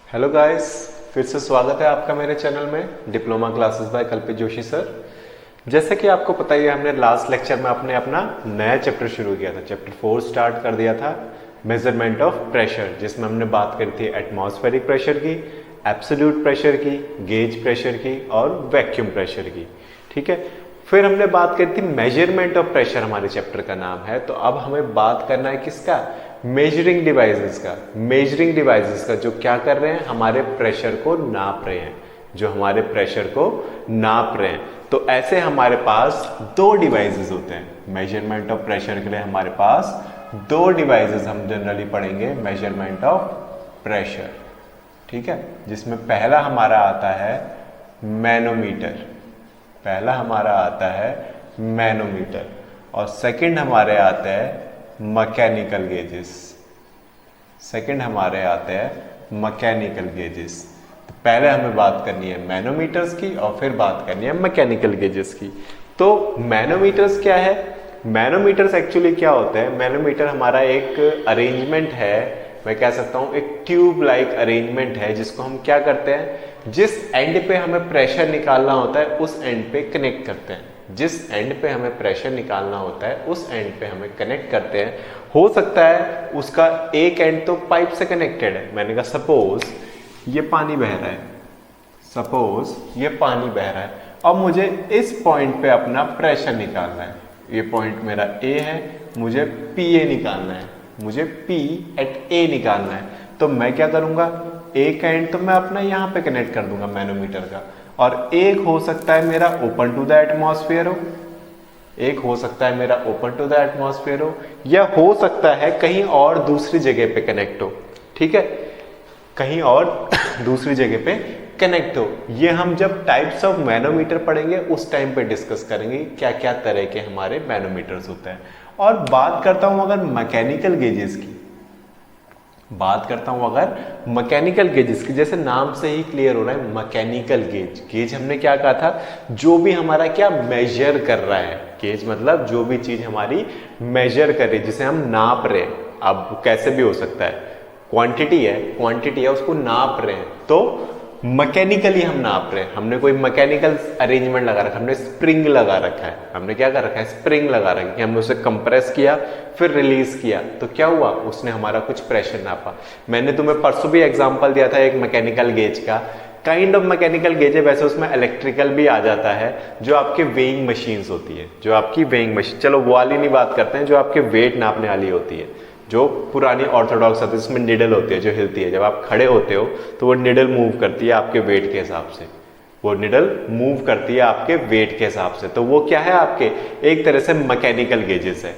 Hello guys, फिर से स्वागत है आपका मेरे चैनल में डिप्लोमा क्लासेस बाय कल्पित जोशी सर। जैसे कि आपको पता ही है, हमने लास्ट लेक्चर में अपना नया चैप्टर शुरू किया था। चैप्टर 4 स्टार्ट कर दिया था, मेजरमेंट ऑफ प्रेशर, जिसमें हमने बात करी थी एटमॉस्फेरिक प्रेशर की, एब्सोल्यूट प्रेशर की, गेज प्रेशर की और वैक्यूम प्रेशर की। ठीक है, फिर हमने बात करी थी मेजरमेंट ऑफ प्रेशर, हमारे चैप्टर का नाम है। तो अब हमें बात करना है किसका? मेजरिंग डिवाइसेस का। मेजरिंग डिवाइसेस का जो क्या कर रहे हैं, हमारे प्रेशर को नाप रहे हैं, जो हमारे प्रेशर को नाप रहे हैं। तो ऐसे हमारे पास दो डिवाइसेस होते हैं मेजरमेंट ऑफ प्रेशर के लिए। हमारे पास दो डिवाइसेस हम जनरली पढ़ेंगे मेजरमेंट ऑफ प्रेशर। ठीक है, जिसमें पहला हमारा आता है मैनोमीटर। पहला हमारा आता है मैनोमीटर और सेकंड हमारे आते हैं मैकेनिकल गेजेस। सेकंड हमारे आते हैं मैकेनिकल गेजेस। तो पहले हमें बात करनी है मैनोमीटर्स की और फिर बात करनी है मैकेनिकल गेजेस की। तो मैनोमीटर्स क्या है? मैनोमीटर्स एक्चुअली क्या होते हैं? मैनोमीटर हमारा एक अरेंजमेंट है, मैं कह सकता हूं एक ट्यूब लाइक अरेंजमेंट है, जिसको हम क्या करते हैं, जिस एंड पे हमें प्रेशर निकालना होता है उस एंड पे कनेक्ट करते हैं। जिस एंड पे हमें प्रेशर निकालना होता है उस एंड पे हमें कनेक्ट करते हैं। हो सकता है उसका एक एंड तो पाइप से कनेक्टेड है। मैंने कहा सपोज ये पानी बह रहा है, सपोज ये पानी बह रहा है और मुझे इस पॉइंट पे अपना प्रेशर निकालना है। ये पॉइंट मेरा ए है, मुझे पी ए निकालना है, मुझे पी एट ए निकालना है। तो मैं क्या करूंगा, एक एंड तो मैं अपना यहाँ पे कनेक्ट कर दूंगा मैनोमीटर का, और एक हो सकता है मेरा ओपन टू द एटमॉस्फेयर हो, एक हो सकता है मेरा ओपन टू द एटमॉस्फेयर हो, या हो सकता है कहीं और दूसरी जगह पे कनेक्ट हो। ठीक है, कहीं और दूसरी जगह पे कनेक्ट हो। ये हम जब टाइप्स ऑफ मैनोमीटर पढ़ेंगे उस टाइम पे डिस्कस करेंगे क्या क्या तरह के हमारे मैनोमीटर्स होते हैं। और बात करता हूं अगर मैकेनिकल गेजेस की, बात करता हूं अगर मैकेनिकल गेजेस की, जैसे नाम से ही क्लियर हो रहा है मैकेनिकल गेज। गेज हमने क्या कहा था, जो भी हमारा क्या मेजर कर रहा है। गेज मतलब जो भी चीज हमारी मेजर कर रही है, जिसे हम नाप रहे हैं। अब कैसे भी हो सकता है, क्वांटिटी है उसको नाप रहे हैं, तो मैकेनिकली हम नाप रहे हैं। हमने कोई मैकेनिकल अरेंजमेंट लगा रखा है, हमने स्प्रिंग लगा रखा है, हमने क्या कर रखा है, स्प्रिंग लगा रखा है। हमने उसे कंप्रेस किया फिर रिलीज किया, तो क्या हुआ, उसने हमारा कुछ प्रेशर नापा। मैंने तुम्हें परसों भी एग्जांपल दिया था एक मैकेनिकल गेज का। काइंड ऑफ मैकेनिकल गेज है, वैसे उसमें इलेक्ट्रिकल भी आ जाता है, जो आपके वेइंग मशीन्स होती है, जो आपकी वेइंग मशीन, चलो वो वाली नहीं बात करते हैं, जो आपके वेट नापने वाली होती है, जो पुरानी ऑर्थोडॉक्स आती है, इसमें निडल होती है जो हिलती है। जब आप खड़े होते हो तो वो निडल मूव करती है आपके वेट के हिसाब से, वो निडल मूव करती है आपके वेट के हिसाब से। तो वो क्या है, आपके एक तरह से मैकेनिकल गेजेस है,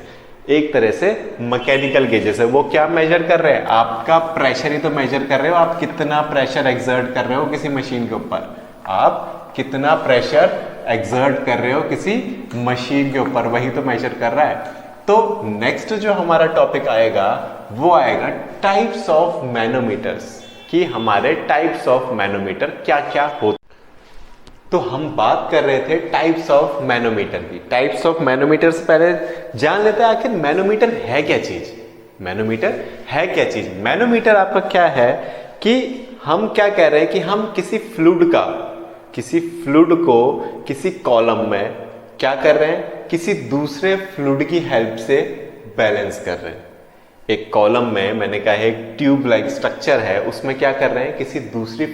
एक तरह से मैकेनिकल गेजेस है। वो क्या मेजर कर रहे हैं, आपका प्रेशर ही तो मेजर कर रहे हो। आप कितना प्रेशर एक्सर्ट कर रहे हो किसी मशीन के ऊपर, आप कितना प्रेशर एक्सर्ट कर रहे हो किसी मशीन के ऊपर, वही तो मेजर कर रहा है। तो नेक्स्ट जो हमारा टॉपिक आएगा वो आएगा टाइप्स ऑफ मैनोमीटर्स, कि हमारे टाइप्स ऑफ मैनोमीटर क्या क्या होते। तो हम बात कर रहे थे टाइप्स ऑफ मैनोमीटर की। टाइप्स ऑफ मैनोमीटर से पहले जान लेते हैं आखिर मैनोमीटर है क्या चीज। मैनोमीटर है क्या चीज? मैनोमीटर आपका क्या है कि हम क्या कह रहे हैं कि हम किसी फ्लूइड को किसी कॉलम में क्या कर रहे हैं, किसी दूसरे फ्लूइड की हेल्प से बैलेंस कर रहे हैं। एक कॉलम में मैंने कहा है एक ट्यूब लाइक स्ट्रक्चर है, उसमें क्या कर रहे हैं, किसी दूसरी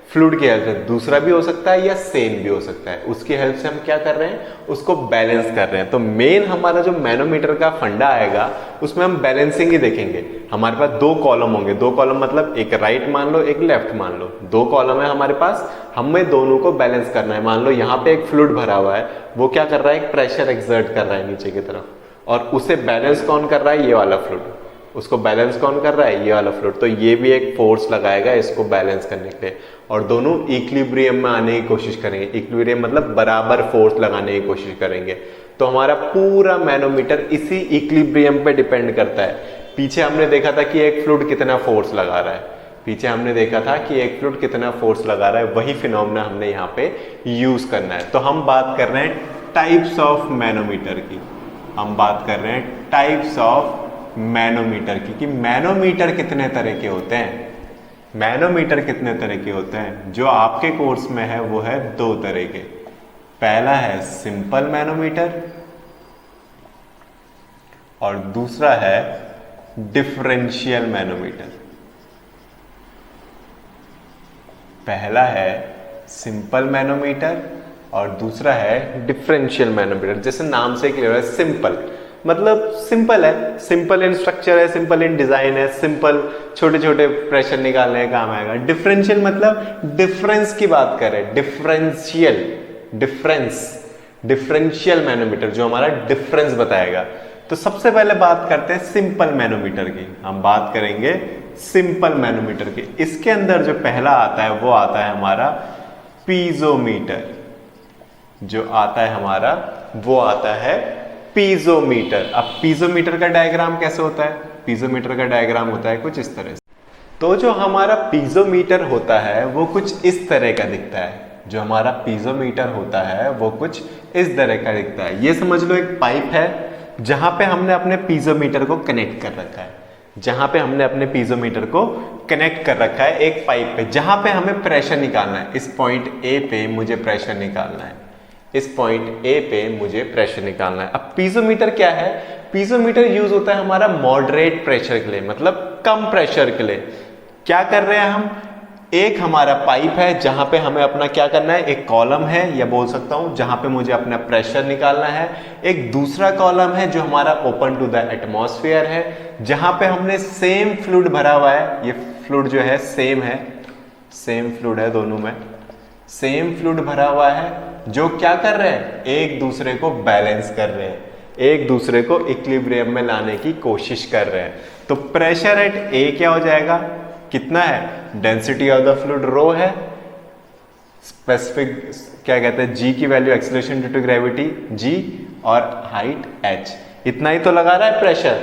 फ्लूइड की हेल्प से, दूसरा भी हो सकता है या सेम भी हो सकता है, उसकी हेल्प से हम क्या कर रहे हैं, उसको बैलेंस कर रहे हैं। तो मेन हमारा जो मैनोमीटर का फंडा आएगा उसमें हम बैलेंसिंग ही देखेंगे। हमारे पास दो कॉलम होंगे, दो कॉलम मतलब एक राइट मान लो एक लेफ्ट मान लो, दो कॉलम है हमारे पास, हमें दोनों को बैलेंस करना है। मान लो यहाँ पे एक फ्लूइड भरा हुआ है, वो क्या कर रहा है, एक प्रेशर एक्सर्ट कर रहा है नीचे की तरफ, और उसे बैलेंस कौन कर रहा है, ये वाला फ्लूइड। उसको बैलेंस कौन कर रहा है, ये वाला फ्लूइड। तो ये भी एक फोर्स लगाएगा इसको बैलेंस करने के लिए, और दोनों इक्विलिब्रियम में आने की कोशिश करेंगे। इक्विलिब्रियम मतलब बराबर फोर्स लगाने की कोशिश करेंगे। तो हमारा पूरा मैनोमीटर इसी इक्विलिब्रियम पे डिपेंड करता है। पीछे हमने देखा था कि एक फ्लूइड कितना फोर्स लगा रहा है, पीछे हमने देखा था कि एक फ्लूइड कितना फोर्स लगा रहा है, वही फिनोमेना हमने यहाँ पे यूज करना है। तो हम बात कर रहे हैं टाइप्स ऑफ मैनोमीटर की, हम बात कर रहे हैं टाइप्स ऑफ मैनोमीटर की, कि मैनोमीटर कितने तरह के होते हैं। मैनोमीटर कितने तरह के होते हैं? जो आपके कोर्स में है वो है 2 तरह के। पहला है सिंपल मैनोमीटर और दूसरा है डिफरेंशियल मैनोमीटर। पहला है सिंपल मैनोमीटर और दूसरा है डिफरेंशियल मैनोमीटर। जैसे नाम से क्लियर है, सिंपल मतलब सिंपल है, सिंपल इन स्ट्रक्चर है, सिंपल इन डिजाइन है, सिंपल छोटे छोटे प्रेशर निकालने का काम आएगा। डिफरेंशियल मतलब डिफरेंस की बात करें, डिफरेंशियल, डिफरेंशियल मैनोमीटर जो हमारा डिफरेंस बताएगा। तो सबसे पहले बात करते हैं सिंपल मैनोमीटर की। हम बात करेंगे सिंपल मैनोमीटर की। इसके अंदर जो पहला आता है वो आता है हमारा पीजोमीटर। जो आता है हमारा वो आता है पीजोमीटर। अब पीजोमीटर का डायग्राम कैसे होता है? पीजोमीटर का डायग्राम होता है कुछ इस तरह से। तो जो हमारा पीजोमीटर होता है वो कुछ इस तरह का दिखता है। जो हमारा पीजोमीटर होता है वो कुछ इस तरह का दिखता है। ये समझ लो एक पाइप है जहां पे हमने अपने पीजोमीटर को कनेक्ट कर रखा है। जहां पे हमने अपने पीजोमीटर को कनेक्ट कर रखा है एक पाइप पे, जहां पे हमें प्रेशर निकालना है। इस पॉइंट ए पे मुझे प्रेशर निकालना है, इस पॉइंट ए पे मुझे प्रेशर निकालना है। अब पीजोमीटर क्या है? पीजोमीटर यूज होता है हमारा मॉडरेट प्रेशर के लिए, मतलब कम प्रेशर के लिए। क्या कर रहे हैं हम? एक हमारा पाइप है जहां पे हमें अपना क्या करना है, एक कॉलम है या बोल सकता हूं जहां पे मुझे अपना प्रेशर निकालना है। एक दूसरा कॉलम है जो हमारा ओपन टू द एटमॉस्फेयर है, जहां पे हमने सेम फ्लूइड भरा हुआ है। ये फ्लूइड जो है सेम फ्लूइड है, दोनों में सेम फ्लूइड भरा हुआ है। जो क्या कर रहे हैं? एक दूसरे को बैलेंस कर रहे हैं, एक दूसरे को इक्विलिब्रियम में लाने की कोशिश कर रहे हैं। तो प्रेशर एट ए क्या हो जाएगा? कितना है? डेंसिटी ऑफ द फ्लूइड रो है, स्पेसिफिक क्या कहते हैं, जी की value acceleration due to gravity G, और हाइट h। इतना ही तो लगा रहा है प्रेशर।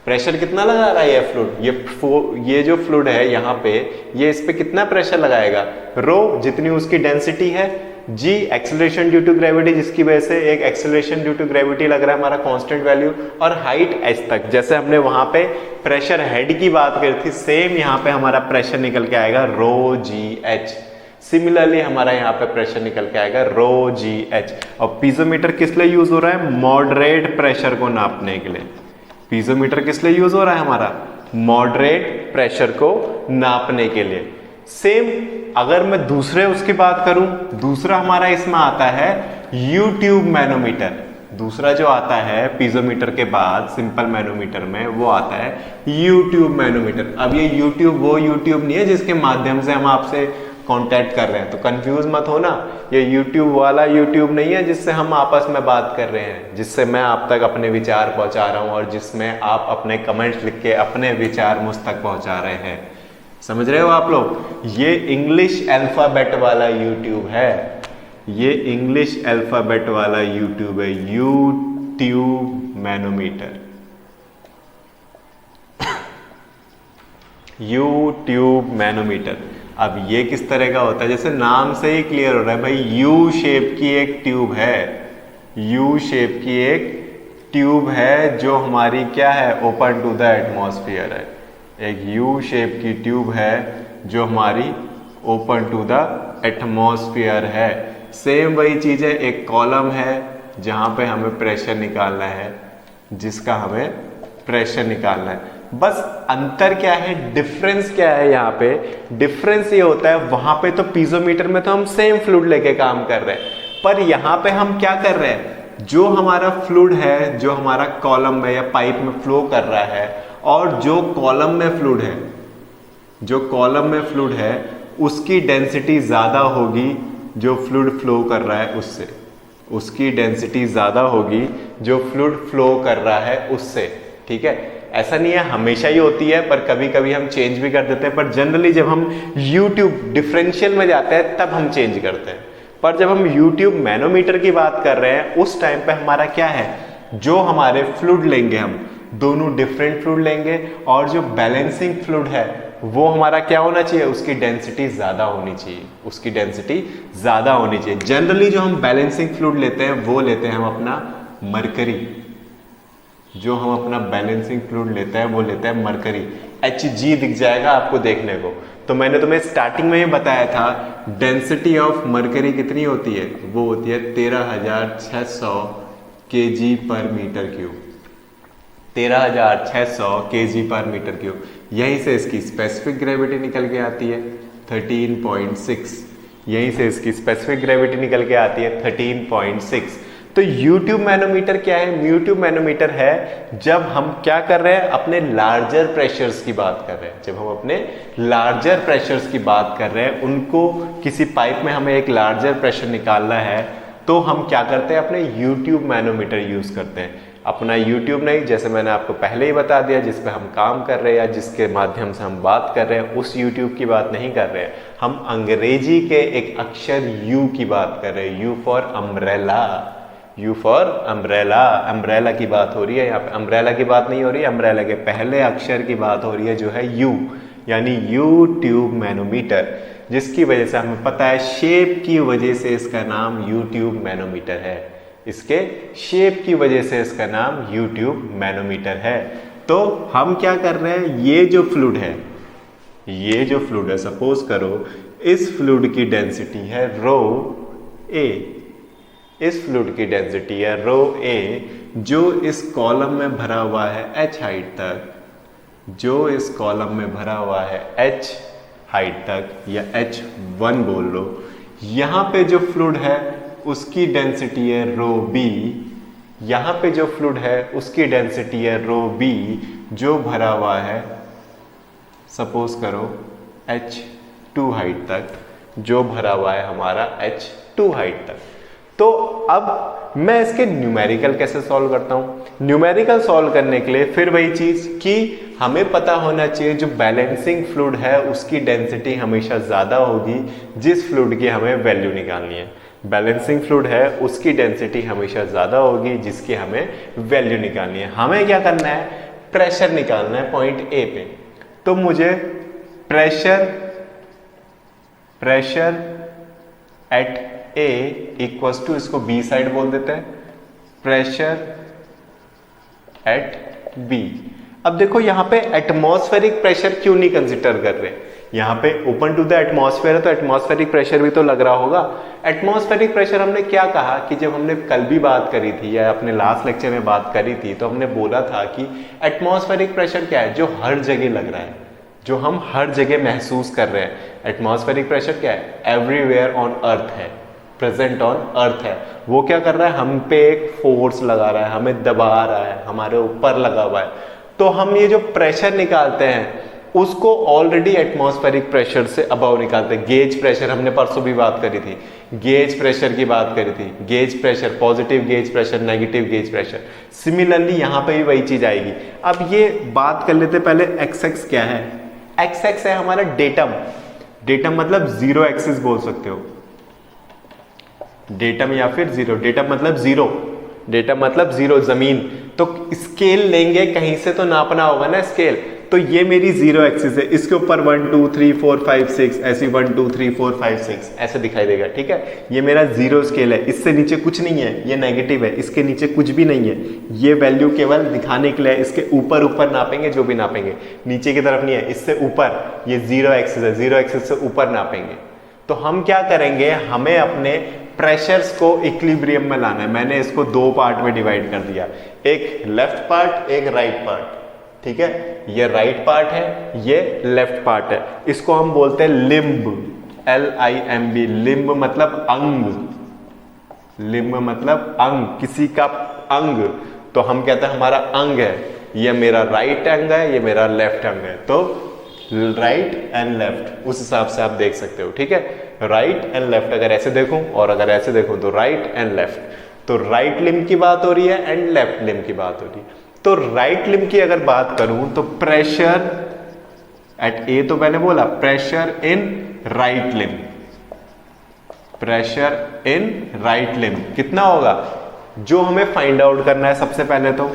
प्रेशर कितना लगा रहा है ये फ्लूइड? ये जो फ्लूइड है यहाँ पे, ये इस पे कितना प्रेशर लगाएगा? रो जितनी उसकी डेंसिटी है, जी एक्सेलरेशन ड्यू टू ग्रेविटी जिसकी वजह से एक एक्सेलरेशन ड्यू टू ग्रेविटी लग रहा है हमारा कांस्टेंट वैल्यू, और हाइट h तक। जैसे हमने वहां पे प्रेशर हेड की बात करी थी, सेम यहाँ पे हमारा प्रेशर निकल के आएगा रो जी एच। सिमिलरली हमारा यहाँ पे प्रेशर निकल के आएगा रो जी एच। और पीजोमीटर किस लिए यूज हो रहा है? मॉडरेट प्रेशर को नापने के लिए। पीजोमीटर किस लिए यूज हो रहा है हमारा? मॉडरेट प्रेशर को नापने के लिए। सेम अगर मैं दूसरे उसकी बात करूं, दूसरा हमारा इसमें आता है U-ट्यूब मैनोमीटर। दूसरा जो आता है पीजोमीटर के बाद सिंपल मैनोमीटर में, वो आता है U-ट्यूब मैनोमीटर। अब ये U-ट्यूब वो U-ट्यूब नहीं है जिसके माध्यम से हम आपसे कांटेक्ट कर रहे हैं, तो कंफ्यूज मत हो ना। ये YouTube वाला YouTube नहीं है जिससे हम आपस में बात कर रहे हैं, जिससे मैं आप तक अपने विचार पहुंचा रहा हूं और जिसमें आप अपने कमेंट्स लिख के अपने विचार मुझ तक पहुंचा रहे हैं। समझ रहे हो आप लोग? ये इंग्लिश अल्फाबेट वाला YouTube है, ये इंग्लिश अल्फाबेट वाला YouTube है, U-ट्यूब मैनोमीटर। U-ट्यूब मैनोमीटर। अब ये किस तरह का होता है? जैसे नाम से ही क्लियर हो रहा है भाई, U शेप की एक ट्यूब है, U शेप की एक ट्यूब है जो हमारी क्या है, ओपन टू द एटमॉस्फेयर है। एक U शेप की ट्यूब है जो हमारी ओपन टू द एटमॉस्फेयर है। सेम वही चीज है, एक कॉलम है जहां पे हमें प्रेशर निकालना है, जिसका हमें प्रेशर निकालना है। बस अंतर क्या है, डिफरेंस क्या है यहाँ पे? डिफरेंस ये होता है, वहां पे तो पीजोमीटर में तो हम सेम फ्लूइड लेके काम कर रहे हैं, पर यहाँ पे हम क्या कर रहे हैं, जो हमारा फ्लूइड है, जो हमारा कॉलम में या पाइप में फ्लो कर रहा है, और जो कॉलम में फ्लूइड है, जो कॉलम में फ्लूइड है उसकी डेंसिटी ज्यादा होगी जो फ्लूइड फ्लो कर रहा है उससे। उसकी डेंसिटी ज्यादा होगी जो फ्लूइड फ्लो कर रहा है उससे। ठीक है, ऐसा नहीं है हमेशा ही होती है, पर कभी कभी हम चेंज भी कर देते हैं। पर जनरली जब हम U-ट्यूब डिफरेंशियल में जाते हैं तब हम चेंज करते हैं। पर जब हम U-ट्यूब मैनोमीटर की बात कर रहे हैं उस टाइम पे हमारा क्या है, जो हमारे फ्लूइड लेंगे, हम दोनों डिफरेंट फ्लूइड लेंगे, और जो बैलेंसिंग फ्लूइड है वो हमारा क्या होना चाहिए, उसकी डेंसिटी ज्यादा होनी चाहिए, उसकी डेंसिटी ज्यादा होनी चाहिए। जनरली जो हम बैलेंसिंग फ्लूइड लेते हैं वो लेते हैं हम अपना मरकरी। जो हम अपना बैलेंसिंग फ्लूइड लेते हैं वो लेते हैं मरकरी, Hg दिख जाएगा आपको देखने को। तो तो मैंने तुम्हें स्टार्टिंग में ही बताया था डेंसिटी ऑफ मरकरी कितनी होती है, वो होती है 13,600 kg पर मीटर क्यूब, 13,600 kg पर मीटर क्यूब। यहीं से इसकी स्पेसिफिक ग्रेविटी निकल के आती है 13.6, यहीं से इसकी स्पेसिफिक ग्रेविटी निकल के आती है 13.6। तो U-ट्यूब मैनोमीटर क्या है? U-ट्यूब मैनोमीटर है जब हम क्या कर रहे हैं, अपने लार्जर प्रेशर्स की बात कर रहे हैं, जब हम अपने लार्जर प्रेशर्स की बात कर रहे हैं, उनको किसी पाइप में हमें एक लार्जर प्रेशर निकालना है, तो हम क्या करते हैं, अपने U-ट्यूब मैनोमीटर यूज करते हैं। अपना U-ट्यूब नहीं, जैसे मैंने आपको पहले ही बता दिया, जिस पे हम काम कर रहे हैं या जिसके माध्यम से हम बात कर रहे हैं, उस U-ट्यूब की बात नहीं कर रहे हैं हम। अंग्रेजी के एक अक्षर U की बात कर रहे हैं, U for umbrella, U for umbrella, umbrella की बात हो रही है यहाँ पे, अम्ब्रेला की बात नहीं हो रही है, अम्ब्रेला के पहले अक्षर की बात हो रही है जो है U, यानी U-ट्यूब मैनोमीटर, जिसकी वजह से हमें पता है शेप की वजह से इसका नाम U-ट्यूब मैनोमीटर है, इसके शेप की वजह से इसका नाम U-ट्यूब मैनोमीटर है। तो हम क्या कर रहे हैं, ये जो फ्लूइड है, ये जो फ्लूइड है, सपोज करो इस फ्लूइड की डेंसिटी है रो A, इस फ्लूइड की डेंसिटी है रो A, जो इस कॉलम में भरा हुआ है h हाइट तक, जो इस कॉलम में भरा हुआ है h हाइट तक या h1 बोल लो, यहाँ पे जो फ्लूइड है उसकी डेंसिटी है रो B, यहाँ पे जो फ्लूइड है उसकी डेंसिटी है रो B, जो भरा हुआ है सपोज करो h2 हाइट तक, जो भरा हुआ है हमारा h2 हाइट तक। तो अब मैं इसके न्यूमेरिकल कैसे सॉल्व करता हूं? न्यूमेरिकल सॉल्व करने के लिए फिर वही चीज कि हमें पता होना चाहिए जो बैलेंसिंग फ्लूइड है उसकी डेंसिटी हमेशा ज्यादा होगी जिस फ्लूइड की हमें वैल्यू निकालनी है। बैलेंसिंग फ्लूइड है उसकी डेंसिटी हमेशा ज्यादा होगी जिसकी हमें वैल्यू निकालनी है। हमें क्या करना है, प्रेशर निकालना है पॉइंट ए पे। तो मुझे pressure at A equals to, इसको बी साइड बोल देते हैं, प्रेशर एट बी। अब देखो यहाँ पे एटमॉस्फेरिक प्रेशर क्यों नहीं कंसिडर कर रहे, यहाँ पे ओपन टू द एटमॉस्फेयर है तो एटमॉस्फेरिक प्रेशर भी तो लग रहा होगा। एटमॉस्फेरिक प्रेशर हमने क्या कहा कि जब हमने कल भी बात करी थी या अपने लास्ट लेक्चर में बात करी थी, तो हमने बोला था कि एटमॉस्फेरिक प्रेशर क्या है, जो हर जगह लग रहा है, जो हम हर जगह महसूस कर रहे हैं। एटमॉस्फेरिक प्रेशर क्या है, एवरीवेयर ऑन अर्थ है, प्रेजेंट ऑन अर्थ है। वो क्या कर रहा है, हम पे एक फोर्स लगा रहा है, हमें दबा रहा है, हमारे ऊपर लगा हुआ है। तो हम ये जो प्रेशर निकालते हैं उसको ऑलरेडी एटमॉस्फेरिक प्रेशर से अबव निकालते हैं। गेज प्रेशर हमने परसों भी बात करी थी, गेज प्रेशर की बात करी थी, gauge pressure, positive gauge pressure, negative gauge pressure. Similarly यहाँ पे भी वही चीज आएगी। अब ये बात कर लेते पहले, एक्स एक्स क्या है, एक्स एक्स है हमारा डेटम, डेटम मतलब जीरो एक्सिस बोल सकते हो, डेटम या फिर जीरो, डेटम मतलब जीरो, डेटम मतलब जीरो, जमीन। तो स्केल लेंगे कहीं से तो नापना होगा ना स्केल, तो ये मेरी जीरो एक्सिस है, इसके ऊपर 1 2 3 4 5 6 ऐसी 1 2 3 4 5 6 ऐसे दिखाई देगा, ठीक है। ये मेरा जीरो स्केल है, इससे नीचे कुछ नहीं है, ये नेगेटिव है, इसके नीचे कुछ भी नहीं है। ये वैल्यू केवल दिखाने के लिए, इसके ऊपर ऊपर नापेंगे जो भी नापेंगे, नीचे की तरफ नहीं है, इससे ऊपर ये जीरो एक्सिस है, जीरो एक्सिस से ऊपर नापेंगे। तो हम क्या करेंगे, हमें अपने प्रेशर्स को इक्विलिब्रियम में लाना है। मैंने इसको दो पार्ट में डिवाइड कर दिया, एक लेफ्ट पार्ट, एक राइट पार्ट, ठीक है। ये राइट पार्ट है, ये लेफ्ट पार्ट है। इसको हम बोलते हैं लिम्ब, LIMB। लिम्ब मतलब अंग, लिम्ब मतलब अंग, किसी का अंग। तो हम कहते हैं हमारा अंग है, ये मेरा राइट अंग है, ये मेरा लेफ्ट अंग है। तो राइट एंड लेफ्ट उस हिसाब से आप देख सकते हो, ठीक है। राइट एंड लेफ्ट, अगर ऐसे देखूं और अगर ऐसे देखूं तो राइट एंड लेफ्ट। तो राइट लिम्ब की बात हो रही है एंड लेफ्ट लिम्ब की बात हो रही है। तो राइट लिम्ब की अगर बात करूं तो प्रेशर एट ए, तो मैंने बोला pressure in right limb, pressure in right limb कितना होगा, जो हमें फाइंड आउट करना है सबसे पहले तो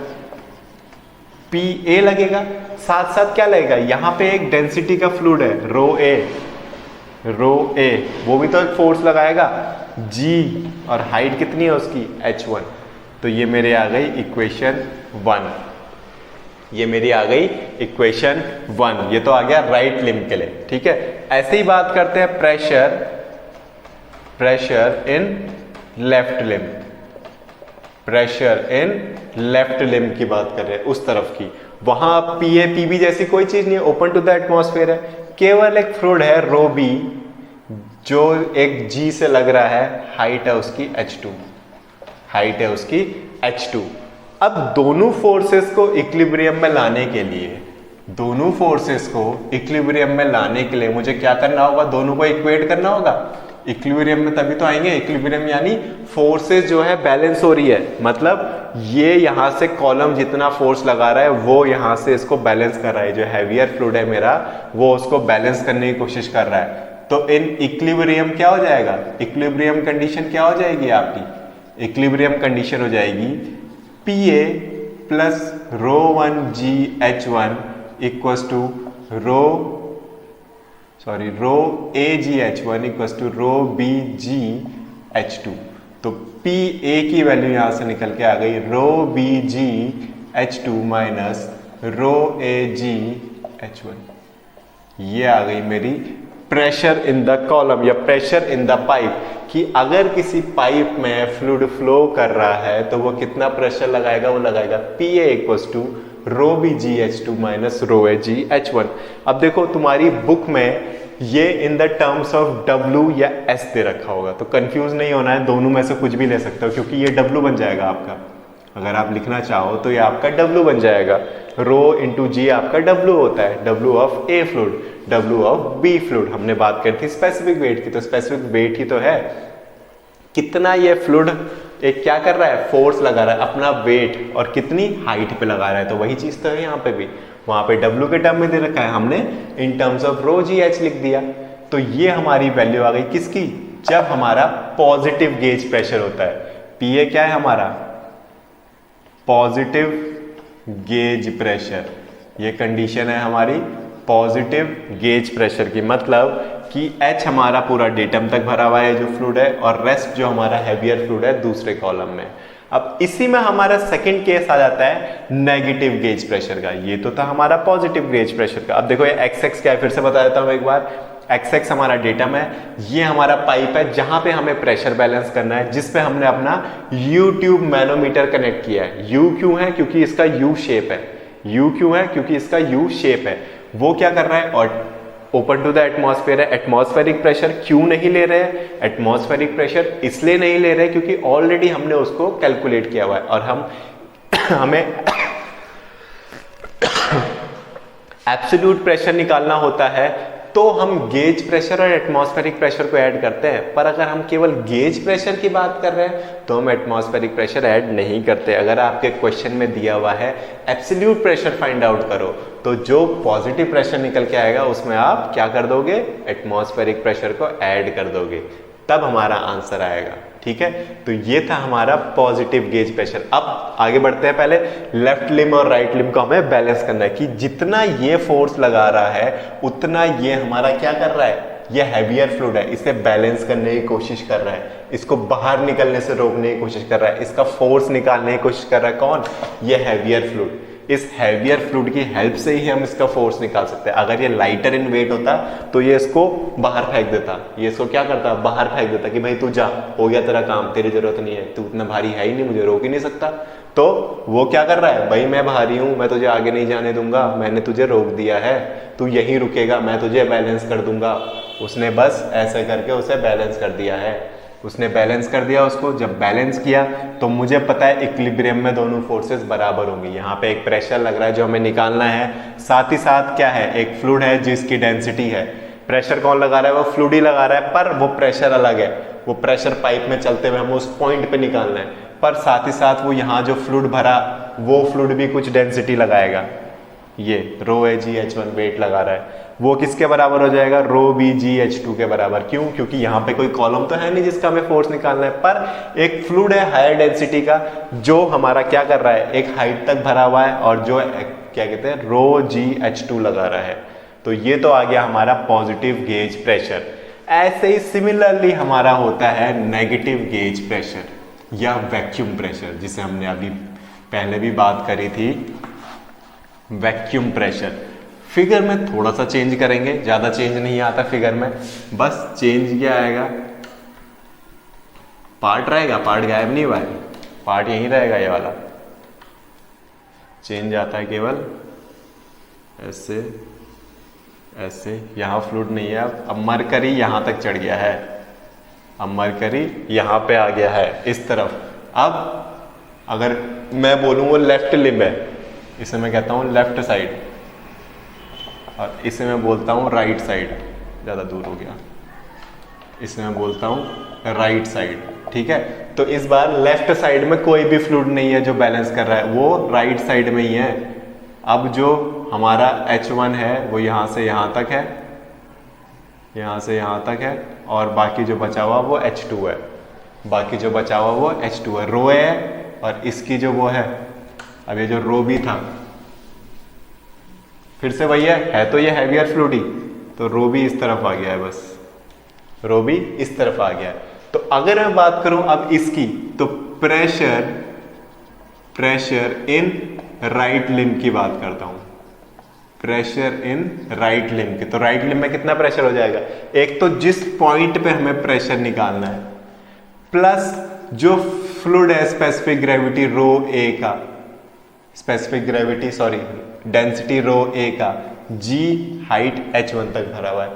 PA लगेगा, साथ साथ क्या लगेगा, यहां पे एक डेंसिटी का फ्लूइड है रो ए, वो भी तो एक फोर्स लगाएगा G, और हाइट कितनी है उसकी H1। तो ये मेरे आ गई इक्वेशन 1। ये मेरी आ गई इक्वेशन 1, ये तो आ गया राइट लिम्ब के लिए, ठीक है। ऐसे ही बात करते हैं pressure in left limb, pressure in left limb की बात कर रहे हैं उस तरफ की, वहां पीए पीबी जैसी कोई चीज नहीं है, ओपन टू द एटमॉस्फेयर है, केवल एक फ्लूइड है रो बी जो एक जी से लग रहा है, हाइट है उसकी h2, हाइट है उसकी h2। अब दोनों फोर्सेस को इक्विलिब्रियम में लाने के लिए, दोनों फोर्सेस को इक्विलिब्रियम में लाने के लिए मुझे क्या करना होगा, दोनों को इक्वेट करना होगा इक्विलिब्रियम में, तभी तो आएंगे। इक्विलिब्रियम यानी फोर्सेस जो है बैलेंस हो रही है, मतलब ये यहां से कॉलम जितना फोर्स लगा रहा है वो यहां से इसको बैलेंस कर रहा है, जो हैवियर फ्लूइड है मेरा वो उसको बैलेंस करने की कोशिश कर रहा है। तो इन इक्विलिब्रियम क्या हो जाएगा, इक्विलिब्रियम कंडीशन क्या हो जाएगी आपकी, इक्विलिब्रियम कंडीशन हो जाएगी PA plus ρ1gh1 equals to ρAgh1 equals to ρBgh2। तो PA की वैल्यू यहां से निकल के आ गई ρBgh2 माइनस ρAgh1, ये आ गई मेरी प्रेशर इन द कॉलम या प्रेशर इन द पाइप, कि अगर किसी पाइप में फ्लूइड फ्लो कर रहा है तो वो कितना प्रेशर लगाएगा, वो लगाएगा PA equals to ρBgh2 minus ρAgh1। अब देखो तुम्हारी बुक में ये in the terms of W या S दे रखा होगा, तो कंफ्यूज नहीं होना है, दोनों में से कुछ भी ले सकते हो, क्योंकि ये W बन जाएगा आपका, अगर आप लिखना चाहो तो ये आपका W बन जाएगा। रो इंटू जी आपका W होता है, W of A fluid, W of B fluid. हमने बात करी थी स्पेसिफिक वेट की, तो स्पेसिफिक वेट ही तो है कितना ये फ्लूइड एक क्या कर रहा है, फोर्स लगा रहा है अपना वेट, और कितनी हाइट पे लगा रहा है, तो वही चीज तो है यहाँ पे भी। वहां पे W के टर्म में दे रखा है, हमने इन टर्म्स ऑफ ρgh लिख दिया। तो ये हमारी वैल्यू आ गई किसकी, जब हमारा पॉजिटिव गेज प्रेशर होता है। PA क्या है हमारा, पॉजिटिव गेज प्रेशर, ये कंडीशन है हमारी पॉजिटिव गेज प्रेशर की, मतलब कि H हमारा पूरा डेटम तक भरा हुआ है जो फ्लूइड है, और रेस्ट जो हमारा हैवियर फ्लूइड है दूसरे कॉलम में। अब इसी में हमारा सेकंड केस आ जाता है नेगेटिव गेज प्रेशर का, ये तो था हमारा पॉजिटिव गेज प्रेशर का। अब देखो ये XX क्या है, फिर से बता देता हूं एक बार। XX हमारा डेटम है, ये हमारा पाइप है जहां पे हमें प्रेशर बैलेंस करना है, जिस पे हमने अपना U ट्यूब मैनोमीटर कनेक्ट किया है। U क्यों है, क्योंकि इसका U शेप है, U क्यों है, क्योंकि इसका U शेप है। वो क्या कर रहा है, और ओपन टू द एटमॉस्फेयर है, एटमॉस्फेरिक प्रेशर क्यों नहीं ले रहे हैं, एटमॉस्फेरिक प्रेशर इसलिए नहीं ले रहे क्योंकि ऑलरेडी हमने उसको कैलकुलेट किया हुआ है, और हमें एब्सोल्यूट प्रेशर निकालना होता है तो हम गेज प्रेशर और एटमॉस्फेरिक प्रेशर को ऐड करते हैं। पर अगर हम केवल गेज प्रेशर की बात कर रहे हैं तो हम एटमॉस्फेरिक प्रेशर ऐड नहीं करते। अगर आपके क्वेश्चन में दिया हुआ है एब्सोल्यूट प्रेशर फाइंड आउट करो, तो जो पॉजिटिव प्रेशर निकल के आएगा उसमें आप क्या कर दोगे, एटमॉस्फेरिक प्रेशर को ऐड कर दोगे, तब हमारा आंसर आएगा। ठीक है, तो ये था हमारा पॉजिटिव गेज प्रेशर। अब आगे बढ़ते हैं, पहले लेफ्ट लिम्ब और राइट लिम्ब को हमें बैलेंस करना है कि जितना ये फोर्स लगा रहा है उतना ये हमारा क्या कर रहा है, ये हैवियर फ्लूइड है, इसे बैलेंस करने की कोशिश कर रहा है, इसको बाहर निकलने से रोकने की कोशिश कर रहा है, इसका फोर्स निकालने की कोशिश कर रहा है। कौन, ये हैवियर फ्लूइड। इस हैवियर फ्लूइड की हेल्प से ही हम इसका फोर्स निकाल सकते हैं। अगर ये लाइटर इन वेट होता तो ये इसको बाहर फेंक देता, ये इसको क्या करता, बाहर फेंक देता कि भाई तू जा, हो गया तेरा काम, तेरी जरूरत नहीं है, तू इतना भारी है ही नहीं, मुझे रोक ही नहीं सकता। तो वो क्या कर रहा है, भाई मैं भारी हूं, मैं तुझे आगे नहीं जाने दूंगा, मैंने तुझे रोक दिया है, तू यहीं रुकेगा, मैं तुझे बैलेंस कर दूंगा। उसने बस ऐसे करके उसे बैलेंस कर दिया है, उसने बैलेंस कर दिया उसको। जब बैलेंस किया तो मुझे पता है इक्विलिब्रियम में दोनों फोर्सेस बराबर होंगी। यहाँ पे एक प्रेशर लग रहा है जो हमें निकालना है, साथ ही साथ क्या है, एक फ्लूइड है जिसकी डेंसिटी है। प्रेशर कौन लगा रहा है, वो फ्लूइड ही लगा रहा है, पर वो प्रेशर अलग है, वो प्रेशर पाइप में चलते हुए हमें उस पॉइंट पे निकालना है। पर साथ ही साथ वो यहाँ जो फ्लूइड भरा वो फ्लूइड भी कुछ डेंसिटी लगाएगा, ये ρAgh1 वेट लगा रहा है, वो किसके बराबर हो जाएगा, ρBgh2 के बराबर। क्यों, क्योंकि यहाँ पे कोई कॉलम तो है नहीं जिसका हमें फोर्स निकालना है, पर एक फ्लूइड है हायर डेंसिटी का जो हमारा क्या कर रहा है, एक हाइट तक भरा हुआ है, और जो क्या कहते हैं ρgh2 लगा रहा है। तो ये तो आ गया हमारा पॉजिटिव गेज प्रेशर। ऐसे ही सिमिलरली हमारा होता है नेगेटिव गेज प्रेशर या वैक्यूम प्रेशर, जिसे हमने अभी पहले भी बात करी थी। Vacuum pressure. फिगर में थोड़ा सा चेंज करेंगे, ज्यादा चेंज नहीं आता फिगर में, बस चेंज क्या आएगा, पार्ट रहेगा, पार्ट गायब नहीं हुआ है, पार्ट यहीं रहेगा, ये वाला चेंज आता है केवल ऐसे ऐसे, यहां फ्लूइड नहीं है। अब मरकरी यहां तक चढ़ गया है, अब मरकरी यहां पे आ गया है इस तरफ। अब अगर मैं बोलूं वो लेफ्ट लिम्ब है, इसे मैं कहता हूं लेफ्ट साइड, और इसे मैं बोलता हूं राइट साइड, ज़्यादा दूर हो गया, इसे मैं बोलता हूं राइट साइड। ठीक है, तो इस बार लेफ्ट साइड में कोई भी फ्लूइड नहीं है जो बैलेंस कर रहा है, वो राइट साइड में ही है। अब जो हमारा H1 है वो यहाँ से यहाँ तक है, यहाँ से यहाँ तक है, और बाकी जो बचा हुआ वो H2 है, बाकी जो बचा हुआ वो H2 है, रो है, और इसकी जो वो है, अब ये जो रो भी था फिर से वही है तो ये हैवियर फ्लूइड ही, तो रो भी इस तरफ आ गया है, बस रो भी इस तरफ आ गया है। तो अगर मैं बात करूं अब इसकी, तो प्रेशर इन राइट लिम्ब की बात करता हूं, प्रेशर इन राइट लिम्ब की। तो राइट लिम्ब में कितना प्रेशर हो जाएगा, एक तो जिस पॉइंट पे हमें प्रेशर निकालना है, प्लस जो फ्लूइड है स्पेसिफिक ग्रेविटी रो ए का, specific gravity sorry density rho A का, जी हाइट H1 तक भरा हुआ है,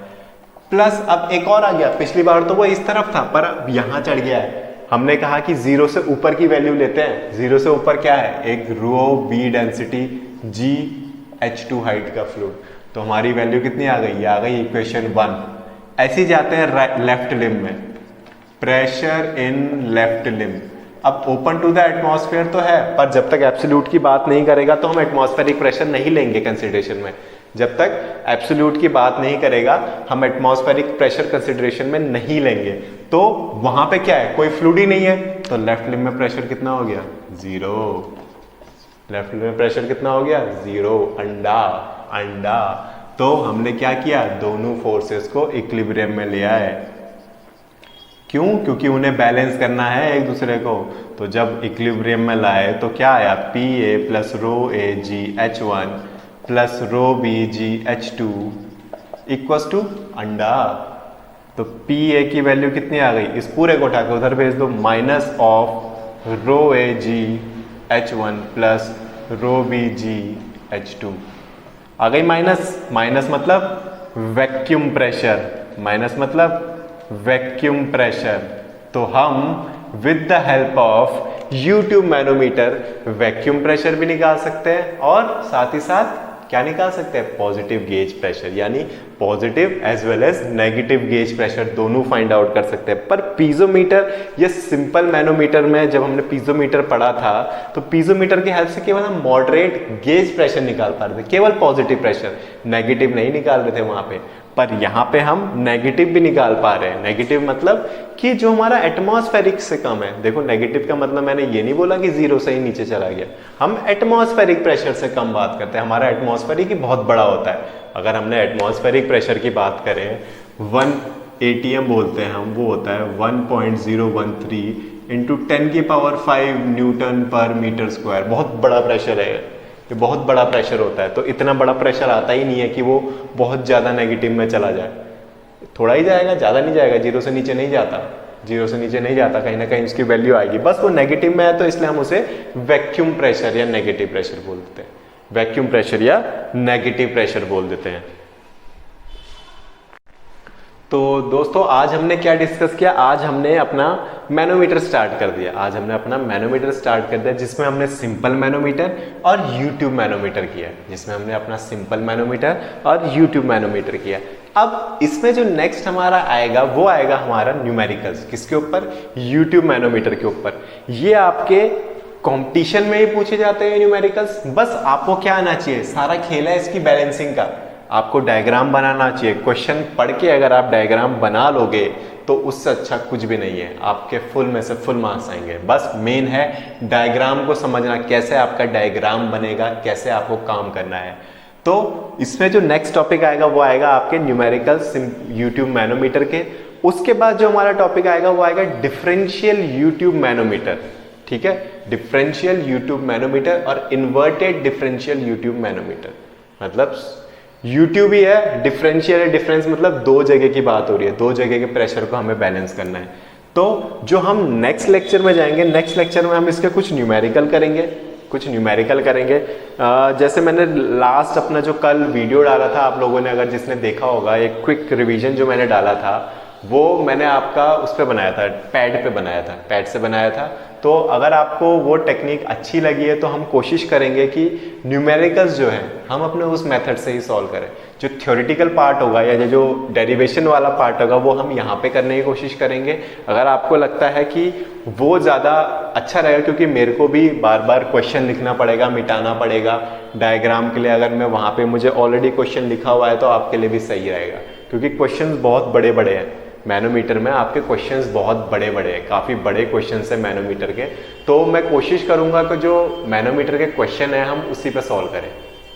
प्लस अब एक और आ गया, पिछली बार तो वो इस तरफ था पर अब यहां चढ़ गया है। हमने कहा कि 0 से ऊपर की वैल्यू लेते हैं, 0 से ऊपर क्या है, एक रो बी डेंसिटी जी H2 हाइट का फ्लूइड, तो हमारी वैल्यू कितनी आ गई, आ गई इक्वेशन 1। ऐसे जाते हैं लेफ्ट लिम्ब में, प्रेशर इन लेफ्ट लिम्ब। अब ओपन टू द एटमॉस्फेयर तो है, पर जब तक एब्सोल्यूट की बात नहीं करेगा तो हम एटमॉस्फेरिक प्रेशर नहीं लेंगे कंसिडरेशन में। जब तक एब्सोल्यूट की बात नहीं करेगा हम एटमॉस्फेरिक प्रेशर कंसिडरेशन में नहीं लेंगे। तो वहां पे क्या है, कोई फ्लूइड ही नहीं है, तो लेफ्ट लिम्ब में प्रेशर कितना हो गया, 0। लेफ्ट लिम्ब में प्रेशर कितना हो गया, 0। अंडा। तो हमने क्या किया, दोनों फोर्सेस को इक्विलिब्रियम में ले आए। क्यों, क्योंकि उन्हें बैलेंस करना है एक दूसरे को। तो जब इक्विलिब्रियम में लाए तो क्या आया, PA plus rho A g H1 plus rho B g H2 equals to अंडा। तो PA की वैल्यू कितनी आ गई, इस पूरे को उठा के उधर भेज दो, minus of rho A g H1 plus rho B g H2 आ गई माइनस मतलब वैक्यूम प्रेशर, माइनस मतलब वैक्यूम प्रेशर। तो हम with the help of U tube manometer vacuum pressure भी निकाल सकते हैं, और साथ ही साथ क्या निकाल सकते हैं, पॉजिटिव गेज प्रेशर, यानी positive as well as negative gauge pressure दोनों फाइंड आउट कर सकते हैं। पर पीजोमीटर या सिंपल मैनोमीटर में जब हमने पीजोमीटर पढ़ा था, तो पीजोमीटर की हेल्प से केवल हम मॉडरेट गेज प्रेशर निकाल पा रहे थे, केवल पॉजिटिव प्रेशर, नेगेटिव नहीं निकाल रहे थे वहां पे। पर यहाँ पे हम नेगेटिव भी निकाल पा रहे हैं। नेगेटिव मतलब कि जो हमारा एटमॉस्फेरिक से कम है। देखो नेगेटिव का मतलब मैंने ये नहीं बोला कि 0 से ही नीचे चला गया, हम एटमॉस्फेरिक प्रेशर से कम बात करते हैं। हमारा एटमॉस्फेरिक ही बहुत बड़ा होता है। अगर हमने एटमॉस्फेरिक प्रेशर की बात करें, 1 ATM बोलते हैं हम, वो होता है 1.013 इंटू 10 की पावर 5 न्यूटन पर मीटर स्क्वायर। बहुत बड़ा प्रेशर है ये, बहुत बड़ा प्रेशर होता है। तो इतना बड़ा प्रेशर आता ही नहीं है कि वो बहुत ज़्यादा नेगेटिव में चला जाए, थोड़ा ही जाएगा, ज़्यादा नहीं जाएगा, 0 से नीचे नहीं जाता, 0 से नीचे नहीं जाता, कहीं ना कहीं उसकी वैल्यू आएगी। बस वो नेगेटिव में है तो इसलिए हम उसे वैक्यूम प्रेशर या नेगेटिव प्रेशर बोल देते हैं, वैक्यूम प्रेशर या नेगेटिव प्रेशर बोल देते हैं। तो दोस्तों आज हमने क्या डिस्कस किया, आज हमने अपना मैनोमीटर स्टार्ट कर दिया। आज हमने अपना मैनोमीटर स्टार्ट कर दिया जिसमें हमने सिंपल मैनोमीटर और U-ट्यूब मैनोमीटर किया, जिसमें हमने अपना सिंपल मैनोमीटर और U-ट्यूब मैनोमीटर किया। अब इसमें जो नेक्स्ट हमारा आएगा वो आएगा हमारा न्यूमेरिकल्स। किसके ऊपर, U-ट्यूब मैनोमीटर के ऊपर। ये आपके कंपटीशन में ही पूछे जाते हैं न्यूमेरिकल्स। बस आपको क्या आना चाहिए, सारा खेल है इसकी बैलेंसिंग का। आपको डायग्राम बनाना चाहिए। क्वेश्चन पढ़ के अगर आप डायग्राम बना लोगे तो उससे अच्छा कुछ भी नहीं है, आपके फुल में से फुल मार्क्स आएंगे। बस मेन है डायग्राम को समझना, कैसे आपका डायग्राम बनेगा, कैसे आपको काम करना है। तो इसमें जो नेक्स्ट टॉपिक आएगा वो आएगा आपके न्यूमेरिकल्स U-ट्यूब मैनोमीटर के। उसके बाद जो हमारा टॉपिक आएगा वो आएगा डिफरेंशियल U-ट्यूब मैनोमीटर। ठीक है, डिफरेंशियल यूट्यूब मैनोमीटर और इन्वर्टेड डिफरेंशियल यूट्यूब मैनोमीटर। मतलब यूट्यूब ही है, डिफरेंशियल है, डिफरेंस मतलब दो जगह की बात हो रही है, दो जगह के प्रेशर को हमें बैलेंस करना है। तो जो हम नेक्स्ट लेक्चर में जाएंगे, नेक्स्ट लेक्चर में हम इसके कुछ न्यूमेरिकल करेंगे, कुछ न्यूमेरिकल करेंगे। जैसे मैंने लास्ट अपना जो कल वीडियो डाला था, आप लोगों ने अगर जिसने देखा होगा, एक क्विक रिवीजन जो मैंने डाला था वो मैंने आपका उस पर बनाया था, पैड पे बनाया था, पैड से बनाया था। तो अगर आपको वो टेक्निक अच्छी लगी है तो हम कोशिश करेंगे कि न्यूमेरिकल्स जो है हम अपने उस मेथड से ही सॉल्व करें। जो थ्योरेटिकल पार्ट होगा या जो डेरिवेशन वाला पार्ट होगा वो हम यहाँ पे करने की कोशिश करेंगे। अगर आपको लगता है कि वो ज़्यादा अच्छा रहेगा, क्योंकि मेरे को भी बार बार क्वेश्चन लिखना पड़ेगा, मिटाना पड़ेगा डायग्राम के लिए, अगर मैं वहाँ पे मुझे ऑलरेडी क्वेश्चन लिखा हुआ है तो आपके लिए भी सही रहेगा, क्योंकि क्वेश्चन बहुत बड़े बड़े हैं मैनोमीटर में, आपके क्वेश्चंस बहुत बड़े बड़े हैं, काफ़ी बड़े क्वेश्चंस हैं मैनोमीटर के। तो मैं कोशिश करूंगा कि जो मैनोमीटर के क्वेश्चन है हम उसी पे सॉल्व करें,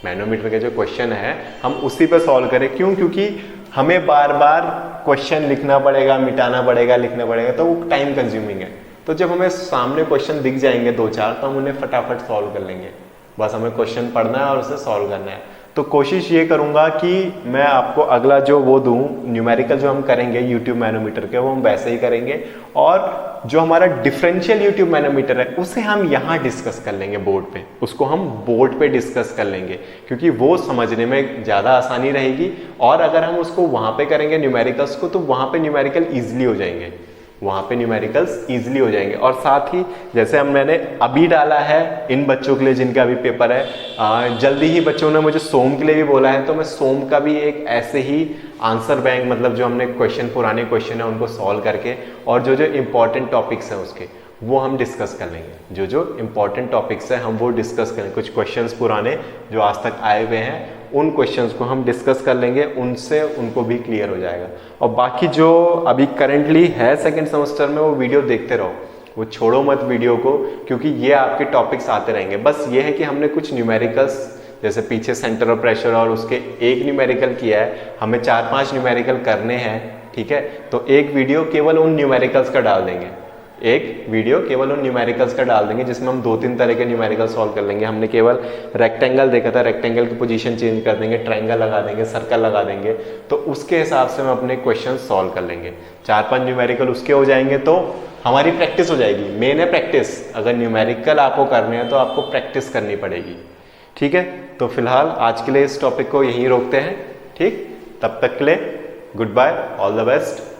मैनोमीटर के जो क्वेश्चन है हम उसी पे सॉल्व करें। क्यों? क्योंकि हमें बार बार क्वेश्चन लिखना पड़ेगा, मिटाना पड़ेगा, लिखना पड़ेगा, तो वो टाइम कंज्यूमिंग है। तो जब हमें सामने क्वेश्चन दिख जाएंगे दो चार तो हम उन्हें फटाफट सॉल्व कर लेंगे, बस हमें क्वेश्चन पढ़ना है और उसे सॉल्व करना है। तो कोशिश ये करूंगा कि मैं आपको अगला जो वो दूं, न्यूमेरिकल जो हम करेंगे यूट्यूब मैनोमीटर के, वो हम वैसे ही करेंगे, और जो हमारा डिफरेंशियल यूट्यूब मैनोमीटर है उसे हम यहाँ डिस्कस कर लेंगे बोर्ड पे, उसको हम बोर्ड पे डिस्कस कर लेंगे, क्योंकि वो समझने में ज़्यादा आसानी रहेगी। और अगर हम उसको वहाँ पे करेंगे न्यूमेरिकल्स को, तो वहाँ पे न्यूमेरिकल ईजिली हो जाएंगे, वहाँ पे न्यूमेरिकल्स इजीली हो जाएंगे। और साथ ही जैसे मैंने अभी डाला है इन बच्चों के लिए जिनका अभी पेपर है, जल्दी ही बच्चों ने मुझे सोम के लिए भी बोला है, तो मैं सोम का भी एक ऐसे ही आंसर बैंक, मतलब जो हमने क्वेश्चन, पुराने क्वेश्चन है उनको सॉल्व करके, और जो जो इम्पोर्टेंट टॉपिक्स हैं उसके वो हम डिस्कस कर लेंगे, जो जो इम्पोर्टेंट टॉपिक्स हैं हम वो डिस्कस करेंगे। कुछ क्वेश्चंस पुराने जो आज तक आए हुए हैं उन क्वेश्चंस को हम डिस्कस कर लेंगे, उनसे उनको भी क्लियर हो जाएगा। और बाकी जो अभी करंटली है सेकंड सेमेस्टर में, वो वीडियो देखते रहो, वो छोड़ो मत वीडियो को, क्योंकि ये आपके टॉपिक्स आते रहेंगे। बस ये है कि हमने कुछ न्यूमेरिकल्स, जैसे पीछे सेंटर ऑफ प्रेशर और उसके एक न्यूमेरिकल किया है, हमें 4-5 न्यूमेरिकल करने हैं, ठीक है। तो एक वीडियो केवल उन न्यूमेरिकल्स का डाल देंगे, एक वीडियो केवल उन न्यूमेरिकल्स का डाल देंगे, जिसमें हम 2-3 तरह के न्यूमेरिकल सॉल्व कर लेंगे। हमने केवल रेक्टेंगल देखा था, रेक्टेंगल की पोजीशन चेंज कर देंगे, ट्रायंगल लगा देंगे, सर्कल लगा देंगे, तो उसके हिसाब से हम अपने क्वेश्चन सॉल्व कर लेंगे। 4-5 न्यूमेरिकल उसके हो जाएंगे तो हमारी प्रैक्टिस हो जाएगी। मेन है प्रैक्टिस, अगर न्यूमेरिकल आपको करने हैं तो आपको प्रैक्टिस करनी पड़ेगी, ठीक है। तो फिलहाल आज के लिए इस टॉपिक को यहीं रोकते हैं, ठीक। तब तक के लिए good bye, all the best.